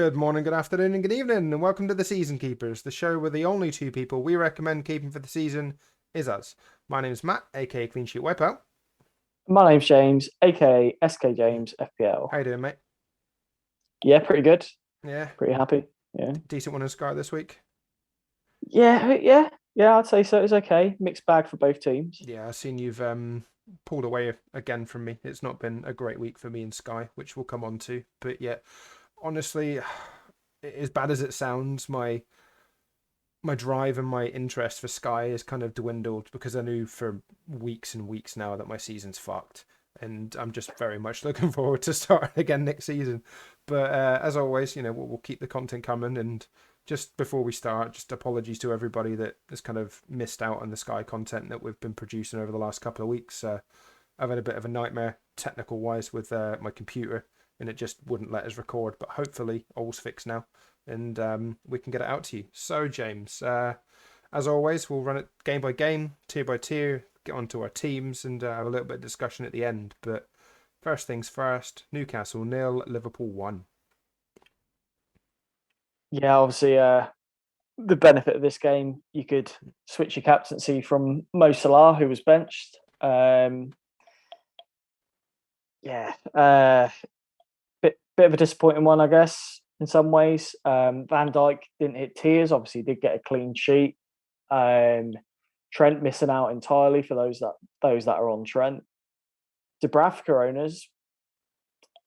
Good morning, good afternoon, and good evening, and welcome to the Season Keepers, the show where the only two people we recommend keeping for the season is us. My name is Matt, aka Clean Sheet Wipeout. My name's James, aka SK James FPL. How you doing, mate? Yeah, pretty good. Yeah, Pretty happy. Yeah. decent one in Sky this week. Yeah, I'd say so. It's okay. Mixed bag for both teams. Yeah, I've seen you've pulled away again from me. It's not been a great week for me in Sky, which we'll come on to. But yeah, honestly, as bad as it sounds, my drive and my interest for Sky has kind of dwindled because I knew for weeks and weeks now that my season's fucked. And I'm just very much looking forward to starting again next season. But as always, we'll keep the content coming. And just before we start, just apologies to everybody that has kind of missed out on the Sky content that we've been producing over the last couple of weeks. I've had a bit of a nightmare technical wise with my computer, and it just wouldn't let us record. But hopefully all's fixed now, and we can get it out to you. So James, as always, we'll run it game by game, tier by tier, get onto our teams, and have a little bit of discussion at the end. But first things first, Newcastle 0, Liverpool 1. Yeah, obviously, the benefit of this game, you could switch your captaincy from Mo Salah, who was benched. Bit of a disappointing one, I guess, in some ways. Van Dijk didn't hit tiers. Obviously, did get a clean sheet. Trent missing out entirely for those that are on Trent. Dubravka owners,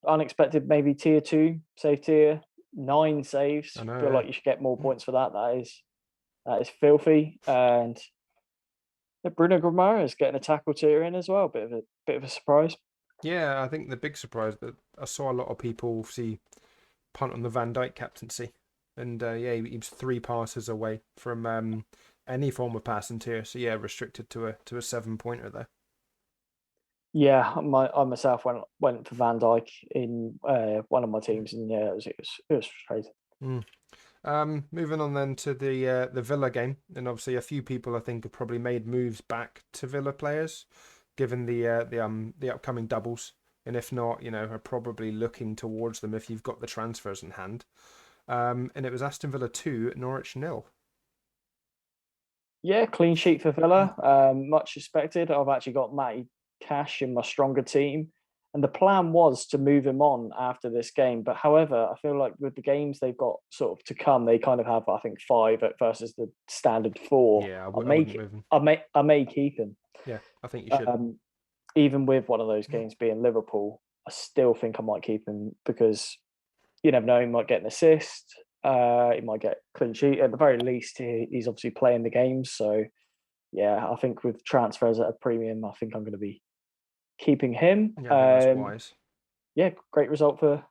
unexpected, maybe tier 2, save tier, 9 saves. I know, Feel like you should get more points for that. That is filthy. And Bruno Guimaraes getting a tackle tier in as well. Bit of a surprise. Yeah, I think the big surprise that I saw a lot of people see punt on the Van Dijk captaincy, and he was 3 passes away from any form of passing tier. So yeah, restricted to a 7-pointer there. Yeah, I myself went for Van Dijk in one of my teams, and yeah, it was frustrating. Moving on then to the Villa game, and obviously a few people I think have probably made moves back to Villa players, given the upcoming doubles, and if not, are probably looking towards them if you've got the transfers in hand. And it was Aston Villa 2, Norwich 0. Yeah, clean sheet for Villa. Much expected. I've actually got Matty Cash in my stronger team, and the plan was to move him on after this game. But however, I feel like with the games they've got sort of to come, they kind of have, I think, 5 versus the standard 4. Yeah, I wouldn't move him. I may keep him. Yeah, I think you should. Even with one of those games being Liverpool, I still think I might keep him because you never know, he might get an assist. He might get a clean sheet. At the very least, he's obviously playing the games. So, yeah, I think with transfers at a premium, I think I'm going to be keeping him. Yeah, I think that's wise. Yeah, result for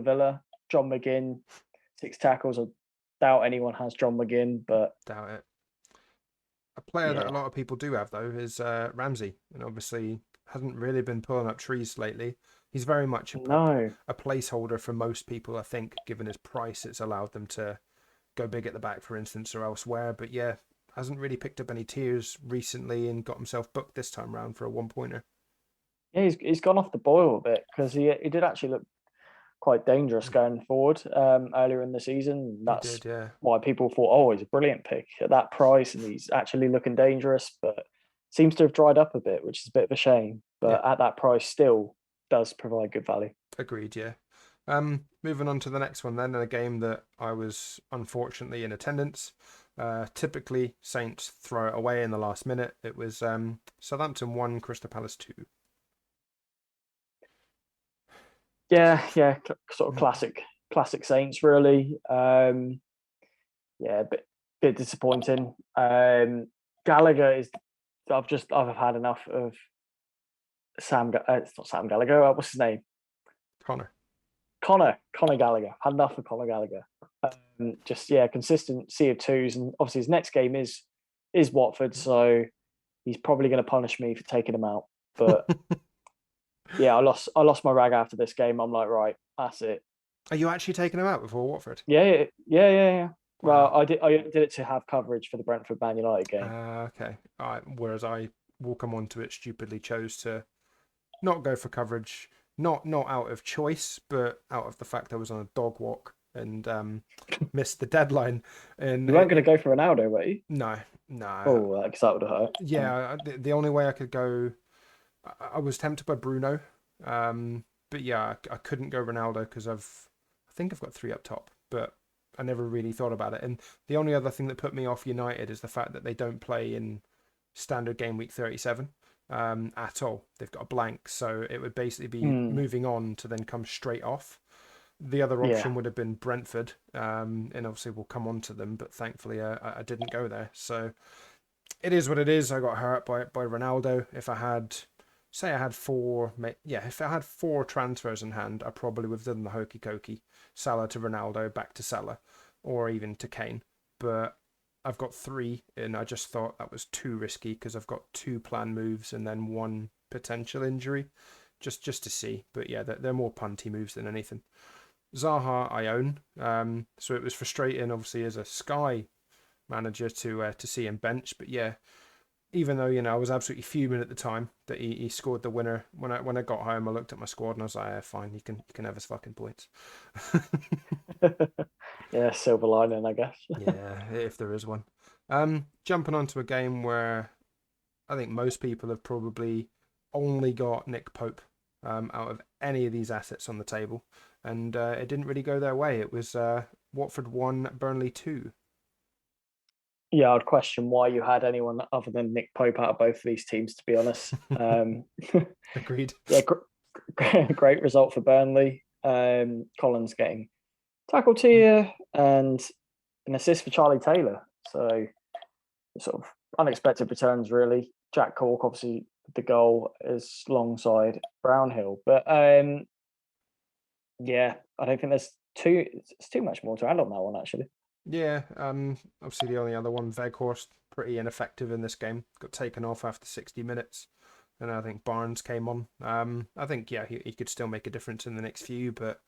Villa. John McGinn, 6 tackles. I doubt anyone has John McGinn, but doubt it. A player that a lot of people do have though is Ramsey, and obviously hasn't really been pulling up trees lately. He's very much a placeholder for most people, I think, given his price. It's allowed them to go big at the back, for instance, or elsewhere. But yeah, hasn't really picked up any tiers recently and got himself booked this time round for a 1-pointer. Yeah, he's gone off the boil a bit because he did actually look quite dangerous going forward earlier in the season. That's why people thought, oh, he's a brilliant pick at that price, and he's actually looking dangerous, but seems to have dried up a bit, which is a bit of a shame. But at that price, still does provide good value. Agreed, yeah. Moving on to the next one then, in a game that I was unfortunately in attendance. Typically, Saints throw it away in the last minute. It was Southampton 1, Crystal Palace 2. Yeah, sort of classic Saints, really. A bit disappointing. Gallagher is. I've had enough of Sam. It's not Sam Gallagher. What's his name? Connor Gallagher. Had enough of Connor Gallagher. Consistency of 2s, and obviously his next game is Watford, so he's probably going to punish me for taking him out. But yeah, I lost my rag after this game. I'm like, right, that's it. Are you actually taking him out before Watford? Yeah. Wow. Wow. Well, I did it to have coverage for the Brentford Man United game. Okay. All right. Whereas I will come on to it, stupidly chose to not go for coverage not out of choice, but out of the fact I was on a dog walk and missed the deadline. And You weren't going to go for Ronaldo, were you? no, no, Oh, because that would have hurt. yeah, the only way I could go, I was tempted by Bruno, but yeah, I couldn't go Ronaldo because I think I've got three up top, but I never really thought about it. And the only other thing that put me off United is the fact that they don't play in standard game week 37 at all. They've got a blank, so it would basically be moving on to then come straight off. The other Yeah. option would have been Brentford, and obviously we'll come on to them, but thankfully I didn't go there. So it is what it is. I got hurt by Ronaldo. If I had, say, I had four, if I had four transfers in hand, I probably would have done the hokey cokey, Salah to Ronaldo, back to Salah, or even to Kane. But I've got three, and I just thought that was too risky because I've got two planned moves and then one potential injury, just to see. But yeah, they're more punty moves than anything. Zaha I own, so it was frustrating, obviously, as a Sky manager to see him bench. But yeah, even though I was absolutely fuming at the time that he scored the winner, when I got home, I looked at my squad and I was like, yeah, fine, you can have his fucking points. Yeah, silver lining, I guess. Yeah, if there is one. Jumping onto a game where I think most people have probably only got Nick Pope out of any of these assets on the table, and it didn't really go their way. It was Watford 1, Burnley 2. Yeah, I'd question why you had anyone other than Nick Pope out of both of these teams, to be honest. Agreed. Yeah, great result for Burnley. Collins getting tackled here and an assist for Charlie Taylor. So sort of unexpected returns, really. Jack Cork, obviously, the goal is alongside Brownhill. But yeah, I don't think there's too much more to add on that one, actually. Yeah, obviously the only other one, Veghorst, pretty ineffective in this game. Got taken off after 60 minutes. And I think Barnes came on. I think, yeah, he could still make a difference in the next few, but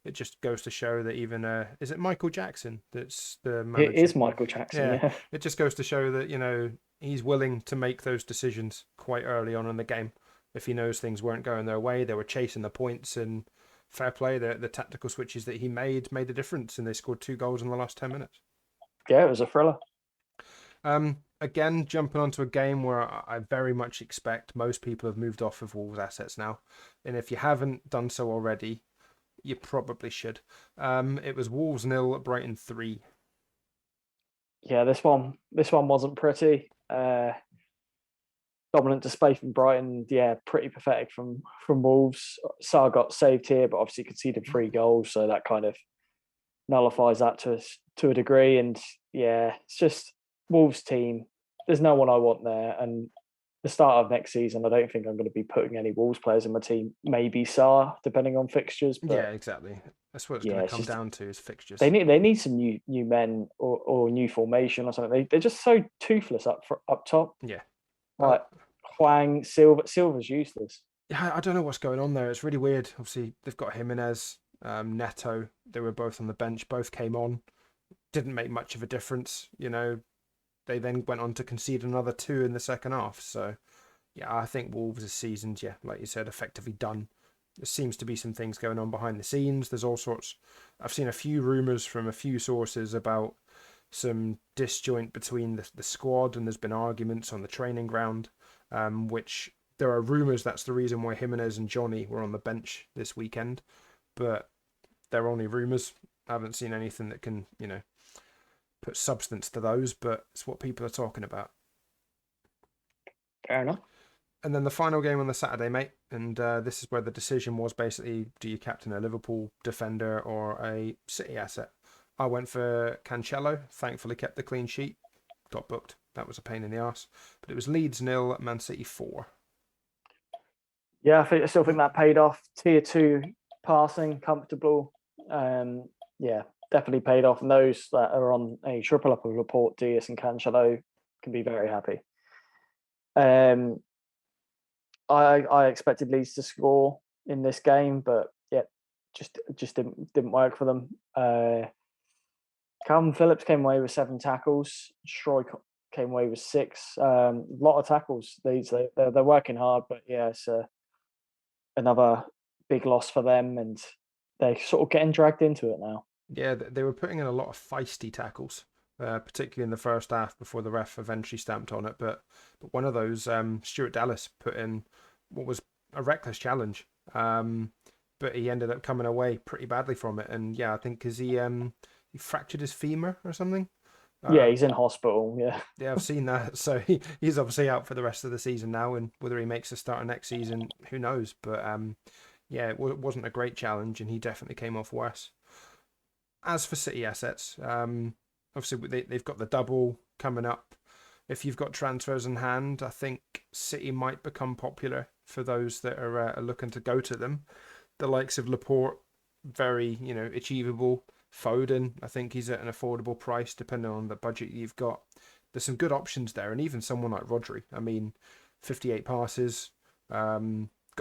it just goes to show that even, is it Michael Jackson that's the manager? It is Michael Jackson, yeah. It just goes to show that, he's willing to make those decisions quite early on in the game. If he knows things weren't going their way, they were chasing the points, and fair play, the tactical switches that he made a difference, and they scored 2 goals in the last 10 minutes. Yeah, it was a thriller. Again, jumping onto a game where I very much expect most people have moved off of Wolves assets now, and if you haven't done so already, you probably should. It was Wolves 0, Brighton 3. Yeah, this one wasn't pretty. Dominant display from Brighton. Yeah, pretty pathetic from Wolves. Sarr got saved here, but obviously conceded 3 goals, so that kind of nullifies that to a degree. And yeah, it's just Wolves team. There's no one I want there. And the start of next season, I don't think I'm going to be putting any Wolves players in my team. Maybe Sarr, depending on fixtures. But yeah, exactly. That's what it's going to come down to, is fixtures. They need some new men or new formation or something. They're just so toothless up top. Yeah. Like Hwang, Silva's useless. Yeah, I don't know what's going on there. It's really weird. Obviously, they've got Jimenez, Neto. They were both on the bench. Both came on. Didn't make much of a difference. They then went on to concede another 2 in the second half. So, yeah, I think Wolves' season's, like you said, effectively done. There seems to be some things going on behind the scenes. There's all sorts. I've seen a few rumours from a few sources about some disjoint between the squad, and there's been arguments on the training ground, which there are rumours that's the reason why Jimenez and Johnny were on the bench this weekend. But they're only rumours. I haven't seen anything that can, put substance to those, but it's what people are talking about. Fair enough. And then the final game on the Saturday, mate, and this is where the decision was basically, do you captain a Liverpool defender or a City asset? I went for Cancelo, thankfully kept the clean sheet, got booked. That was a pain in the arse. But it was Leeds 0, Man City 4. Yeah, I still think that paid off. Tier 2 passing, comfortable. Yeah, definitely paid off. And those that are on a triple up of Laporte, Diaz and Cancelo can be very happy. I expected Leeds to score in this game, but yeah, just didn't work for them. Calvin Phillips came away with 7 tackles. Stroy came away with 6. A lot of tackles. They're working hard, but yeah, it's another big loss for them, and they're sort of getting dragged into it now. Yeah, they were putting in a lot of feisty tackles, particularly in the first half before the ref eventually stamped on it. But one of those, Stuart Dallas put in what was a reckless challenge, but he ended up coming away pretty badly from it. And yeah, I think because he fractured his femur or something. Yeah, he's in hospital. Yeah. Yeah, I've seen that. So he's obviously out for the rest of the season now, and whether he makes a start next season, who knows? But yeah, it wasn't a great challenge, and he definitely came off worse. As for City assets, obviously they've got the double coming up. If you've got transfers in hand, I think City might become popular for those that are looking to go to them. The likes of Laporte, very achievable. Foden, I think he's at an affordable price depending on the budget you've got. There's some good options there, and even someone like Rodri. I mean, 58 passes, got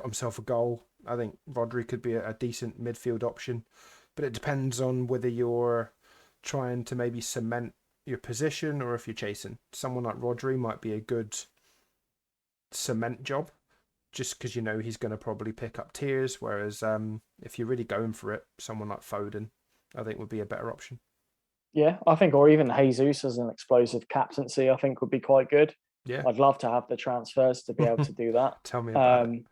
himself a goal. I think Rodri could be a decent midfield option, but it depends on whether you're trying to maybe cement your position or if you're chasing. Someone like Rodri might be a good cement job, just because he's going to probably pick up tiers, whereas if you're really going for it, someone like Foden, I think would be a better option. Yeah, I think, or even Jesus as an explosive captaincy, I think would be quite good. Yeah, I'd love to have the transfers to be able to do that. Tell me about it.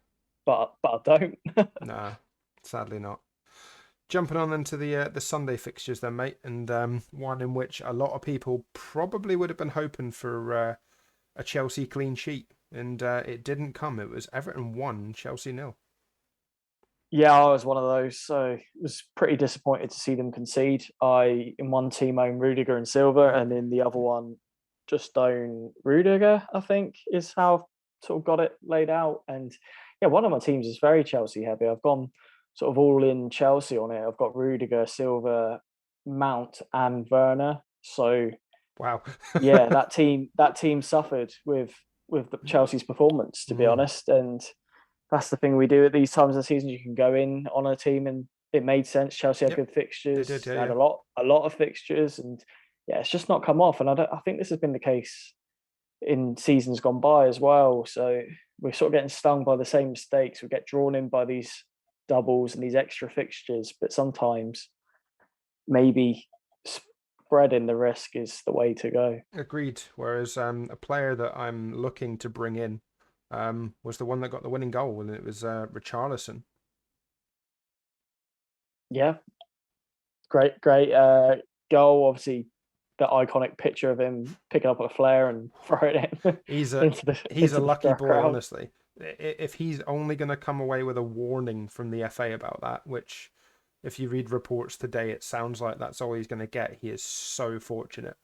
But I don't. Nah, sadly not. Jumping on into the Sunday fixtures then, mate, and one in which a lot of people probably would have been hoping for a Chelsea clean sheet, and it didn't come. It was Everton 1, Chelsea 0. Yeah, I was one of those, so was pretty disappointed to see them concede. I, in one team, own Rudiger and Silva, and in the other one, just own Rudiger, I think, is how I've sort of got it laid out. And yeah, one of my teams is very Chelsea heavy. I've gone sort of all in Chelsea on it. I've got Rudiger, Silva, Mount, and Werner. So wow, yeah, that team suffered with Chelsea's performance, to be honest. And that's the thing we do at these times of the season. You can go in on a team, and it made sense. Chelsea had good fixtures. They did, had a lot of fixtures, and yeah, it's just not come off. And I think this has been the case in seasons gone by as well. So we're sort of getting stung by the same mistakes. We get drawn in by these doubles and these extra fixtures, but sometimes maybe spreading the risk is the way to go. Agreed. Whereas a player that I'm looking to bring in was the one that got the winning goal, and it was Richarlison. Yeah, great goal. Obviously, the iconic picture of him picking up a flare and throwing it in. He's a lucky boy, honestly. If he's only going to come away with a warning from the FA about that, which if you read reports today, it sounds like that's all he's going to get. He is so fortunate,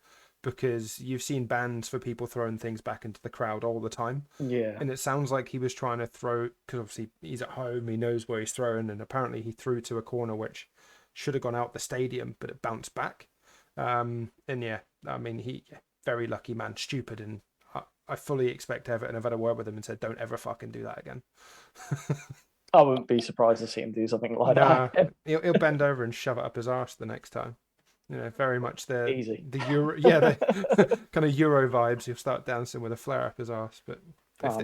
because you've seen bans for people throwing things back into the crowd all the time. Yeah. And it sounds like he was trying to throw, because obviously he's at home, he knows where he's throwing, and apparently he threw to a corner which should have gone out the stadium, but it bounced back. And yeah, I mean, he very lucky man, stupid, and I fully expect Everton have had a word with him and said, don't ever fucking do that again. I wouldn't be surprised to see him do something like that. He'll bend over and shove it up his arse the next time. Very much the Euro, the kind of Euro vibes. He'll start dancing with a flare up his arse, but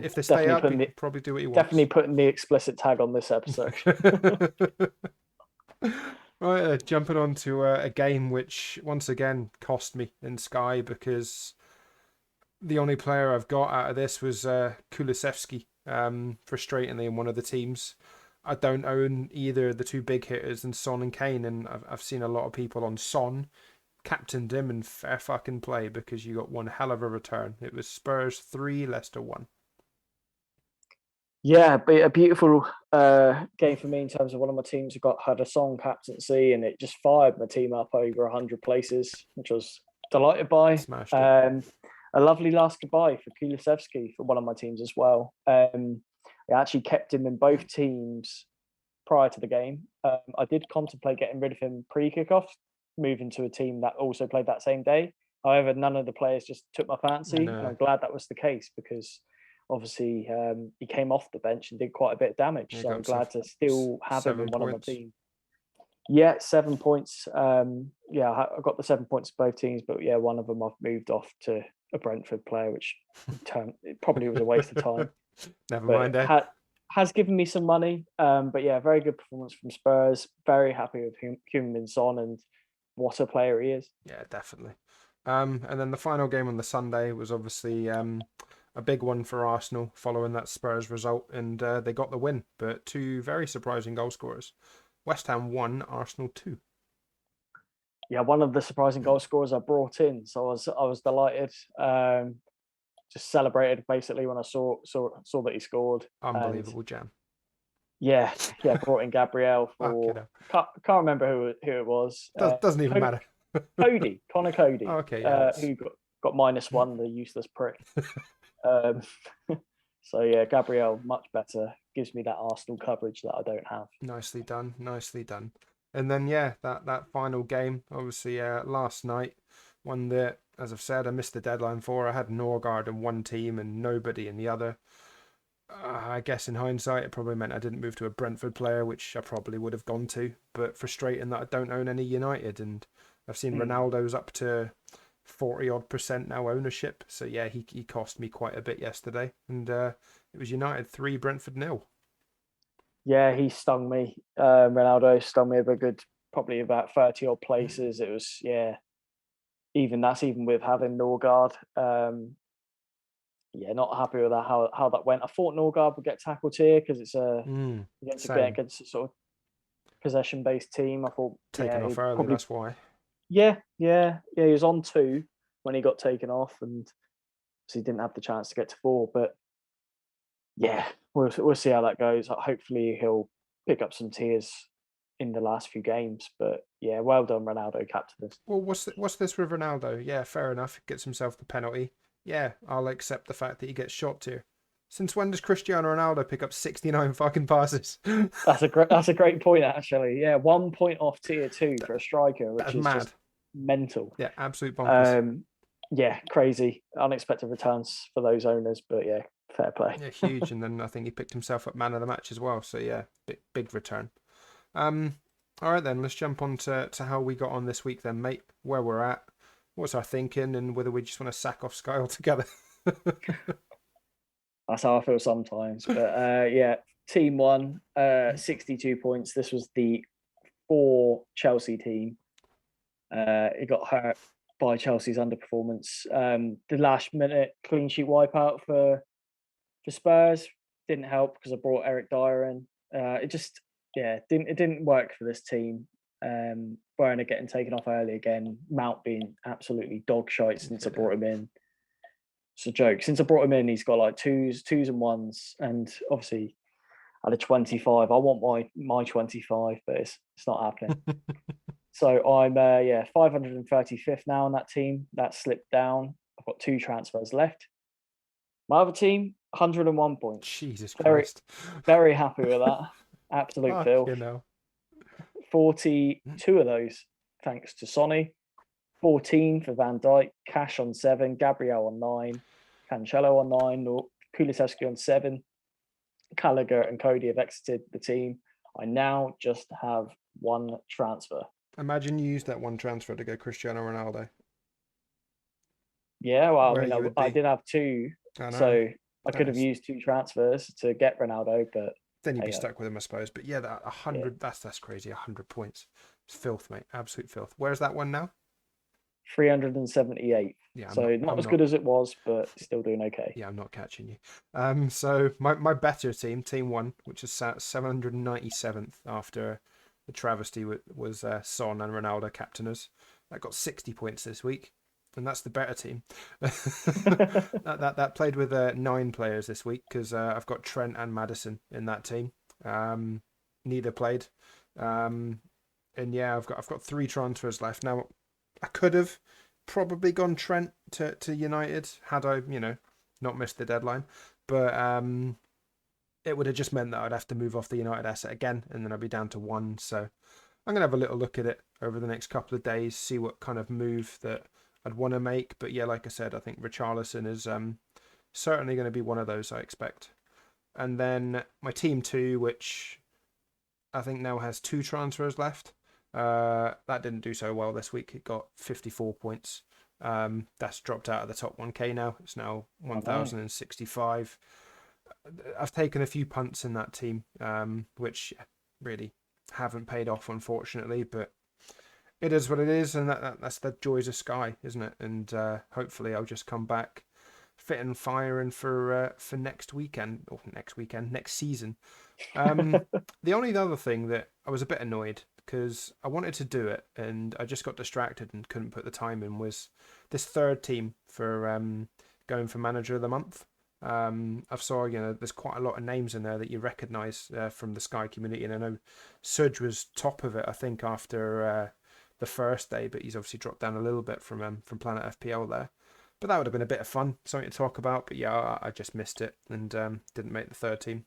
if they stay up, he'll probably do what he wants. Definitely putting the explicit tag on this episode. Right, jumping on to a game which once again cost me in Sky, because the only player I've got out of this was Kulusevski, frustratingly, in one of the teams. I don't own either of the two big hitters in Son and Kane, and I've seen a lot of people on Son captained him in fair fucking play, because you got one hell of a return. It was Spurs 3, Leicester 1. Yeah, but a beautiful game for me in terms of one of my teams who had a Son captaincy, and it just fired my team up over 100 places, which I was delighted by. Smashed it. A lovely last goodbye for Kulusevski for one of my teams as well. I actually kept him in both teams prior to the game. I did contemplate getting rid of him pre-kickoff, moving to a team that also played that same day. However, none of the players just took my fancy. No. And I'm glad that was the case, because obviously he came off the bench and did quite a bit of damage. So I'm glad to still have him in one of my teams. Yeah, 7 points. I got the 7 points for both teams, but yeah, one of them I've moved off to a Brentford player, which it probably was a waste of time. Never mind. has given me some money. But yeah, very good performance from Spurs. Very happy with Heung-min Son, and what a player he is. Yeah, definitely. And then the final game on the Sunday was obviously a big one for Arsenal following that Spurs result, and they got the win. But two very surprising goal scorers. West Ham 1, Arsenal 2. Yeah, one of the surprising goal scorers I brought in, so I was delighted. Just celebrated basically when I saw that he scored. Unbelievable jam. Yeah, brought in Gabriel for can't remember who it was. Doesn't even matter. Connor Cody. Oh, okay, yeah. Who got -1, the useless prick. So yeah, Gabriel much better, gives me that Arsenal coverage that I don't have. Nicely done. And then yeah, that final game, obviously last night, one that, as I've said, I missed the deadline for. I had Norgard in one team and nobody in the other. I guess in hindsight, it probably meant I didn't move to a Brentford player, which I probably would have gone to. But frustrating that I don't own any United, and I've seen Ronaldo's up to 40% now ownership. So yeah, he cost me quite a bit yesterday, and it was United 3, Brentford 0. Yeah, he stung me. Ronaldo stung me a good, probably about 30 odd places. It was even with having Norgard. Yeah, not happy with that how that went. I thought Norgard would get tackled here because it's against a sort of possession based team. I thought taken off early. That's why. Yeah. He was on 2 when he got taken off, and so he didn't have the chance to get to 4. But yeah, we'll see how that goes. Hopefully, he'll pick up some tears in the last few games. But yeah, well done, Ronaldo, captain this. Well, what's this with Ronaldo? Yeah, fair enough. Gets himself the penalty. Yeah, I'll accept the fact that he gets shot here. Since when does Cristiano Ronaldo pick up 69 fucking passes? That's a great point, actually. Yeah, 1 point off tier 2 for a striker, which is mad. Just mental. Yeah, absolute bonkers. Yeah, crazy. Unexpected returns for those owners, but yeah, fair play. Yeah, huge. And then I think he picked himself up man of the match as well. So yeah, big return. All right then, let's jump on to how we got on this week then, mate. Where we're at, what's our thinking, and whether we just want to sack off Sky altogether. That's how I feel sometimes. But yeah, team 1, 62 points. This was the 4 Chelsea team. It got hurt by Chelsea's underperformance. The last minute clean sheet wipeout for Spurs didn't help because I brought Eric Dyer in. It didn't work for this team. Werner getting taken off early again. Mount being absolutely dog shite since I brought him in. It's a joke. Since I brought him in, he's got like twos and ones, and obviously at a 25, I want my 25, but it's not happening. So I'm 535th now on that team. That slipped down. I've got 2 transfers left. My other team, 101 points. Jesus Christ. Very happy with that. Absolute filth. 42 of those thanks to Sonny. 14 for Van Dijk, Cash on 7, Gabriel on 9, Cancelo on 9, Kulusevski on 7. Gallagher and Cody have exited the team. I now just have 1 transfer. Imagine you used that 1 transfer to go Cristiano Ronaldo. Yeah, well, I did have 2, so I could have used 2 transfers to get Ronaldo, but then you'd be stuck with him, I suppose. But yeah, that 100, that's crazy. 100 points. It's filth, mate. Absolute filth. Where's that one now? 378. Yeah, not as good as it was, but still doing okay. Yeah, I'm not catching you. So my better team, team 1, which is sat 797th after the travesty was Son and Ronaldo captainers. That got 60 points this week, and that's the better team. that played with 9 players this week because I've got Trent and Maddison in that team. Neither played, and yeah, I've got 3 transfers left now. I could have probably gone Trent to United had I, not missed the deadline. But it would have just meant that I'd have to move off the United asset again, and then I'd be down to 1. So I'm going to have a little look at it over the next couple of days, see what kind of move that I'd want to make. But yeah, like I said, I think Richarlison is certainly going to be one of those, I expect. And then my team 2, which I think now has 2 transfers left. That didn't do so well this week. It got 54 points. That's dropped out of the top 1k now. It's now 1,065. I've taken a few punts in that team, which really haven't paid off, unfortunately. But it is what it is, and that's the joys of Sky, isn't it? And hopefully, I'll just come back fit and firing for next season. The only other thing that I was a bit annoyed because I wanted to do it and I just got distracted and couldn't put the time in was this third team for going for manager of the month. I've saw there's quite a lot of names in there that you recognise from the Sky community, and I know Sudge was top of it. I think after the first day, but he's obviously dropped down a little bit from Planet FPL there. But that would have been a bit of fun, something to talk about. But yeah, I just missed it and didn't make the third team.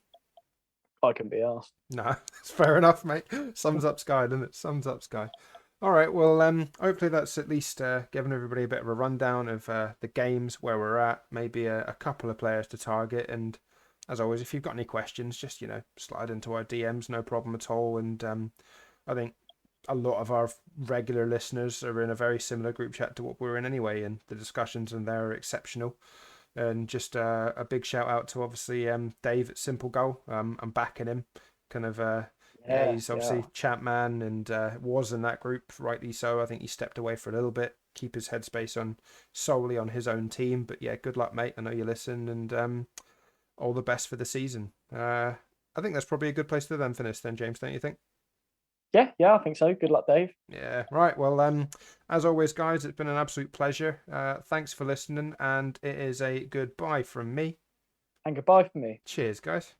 I can be asked. No, it's fair enough, mate. Sums up Sky, doesn't it? Sums up Sky. All right, well, hopefully that's at least given everybody a bit of a rundown of the games, where we're at, maybe a couple of players to target. And as always, if you've got any questions, just, slide into our DMs, no problem at all. And I think a lot of our regular listeners are in a very similar group chat to what we're in anyway, and the discussions in there are exceptional. And just a big shout out to obviously Dave at Simple Goal. I'm backing him. Kind of, he's obviously champ man and was in that group, rightly so. I think he stepped away for a little bit, keep his headspace on solely on his own team. But yeah, good luck, mate. I know you listen, and all the best for the season. I think that's probably a good place to then finish, then, James. Don't you think? Yeah, I think so. Good luck, Dave. Yeah, right. Well, as always, guys, it's been an absolute pleasure. Thanks for listening, and it is a goodbye from me. And goodbye from me. Cheers, guys.